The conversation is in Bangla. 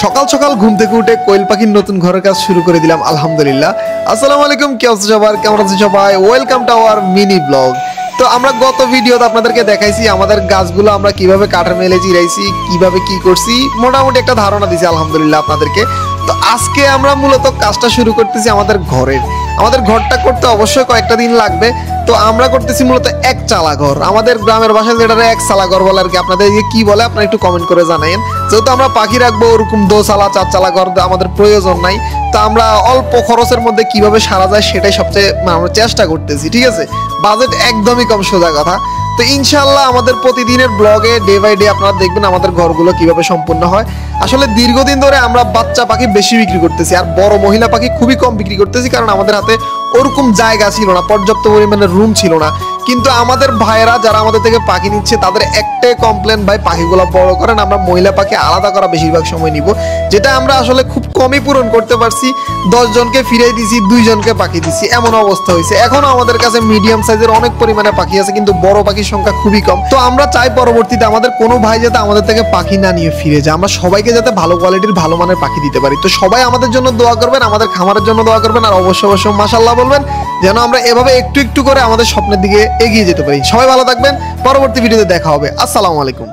সকাল সকাল ঘুম থেকে উঠে কোয়েল পাখির নতুন ঘরের কাজ শুরু করে দিলাম আলহামদুলিল্লাহ। আসসালামু আলাইকুম, কি অবস্থা সবার, কেমন আছেন সবাই? Welcome to our mini blog. তো আমরা গত ভিডিওতে আপনাদেরকে দেখাইছি আমাদের গাছগুলো আমরা কিভাবে কাঠের মেলে চিরাইছি, কিভাবে কি করছি, মোটামুটি একটা ধারণা দিছি আলহামদুলিল্লাহ আপনাদেরকে। তো আজকে আমরা মূলত কাজটা শুরু করতেছি আমাদের ঘরের। আমাদের ঘরটা করতে অবশ্যই কয়েকটা দিন লাগবে। তো আমরা করতেছি মূলত এক চালা ঘর, আমাদের গ্রামের ভাষায় যেটারে এক চালা ঘর বলে আর কি। আপনাদের কি বলে আপনারা একটু কমেন্ট করে জানাইন। যেহেতু আমরা পাখি রাখবো ওরকম দোচালা চারচালা ঘর আমাদের প্রয়োজন নাই, তো আমরা অল্প খরচের মধ্যে কিভাবে সারা যায় সেটাই সবচেয়ে আমরা চেষ্টা করতেছি। ঠিক আছে, বাজেট একদমই কম, সোজা কথা। তো ইনশাল্লাহ আমাদের প্রতিদিনের ব্লগে ডে বাই ডে আপনারা দেখবেন আমাদের ঘরগুলো কিভাবে সম্পূর্ণ হয়। আসলে দীর্ঘদিন ধরে আমরা বাচ্চা পাখি বেশি বিক্রি করতেছি আর বড় মহিলা পাখি খুবই কম বিক্রি করতেছি, কারণ আমাদের হাতে ওরকম জায়গা ছিল না, পর্যাপ্ত পরিমাণে রুম ছিল না। কিন্তু আমাদের ভাইয়েরা যারা আমাদের থেকে পাখি নিচ্ছে তাদের একটাই কমপ্লেন, ভাই পাখিগুলো বড় করেন, আমরা মহিলা পাখি আলাদা করা বেশিরভাগ সময় নিব। যেটা আমরা আসলে খুব কমই পূরণ করতে পারছি। 10 জনকে ফিরাই দিছি, 2 জনকে পাখি দিছি, এমন অবস্থা হয়েছে। এখনো আমাদের কাছে মিডিয়াম সাইজের অনেক পরিমাণে পাখি আছে, কিন্তু বড় পাখির সংখ্যা খুবই কম। তো আমরা চাই পরবর্তীতে আমাদের কোনো ভাই যাতে আমাদের থেকে পাখি না নিয়ে ফিরে যায়, আমরা সবাইকে যাতে ভালো কোয়ালিটির ভালো মানের পাখি দিতে পারি। তো সবাই আমাদের জন্য দোয়া করবেন, আমাদের খামারের জন্য দোয়া করবেন, আর অবশ্যই অবশ্যই মাশাআল্লাহ বলবেন, যেন আমরা এভাবে একটু একটু করে আমাদের স্বপ্নের দিকে এগিয়ে যেতে পারি। সবাই ভালো থাকবেন, পরবর্তী ভিডিওতে দেখা হবে। আসসালামু আলাইকুম।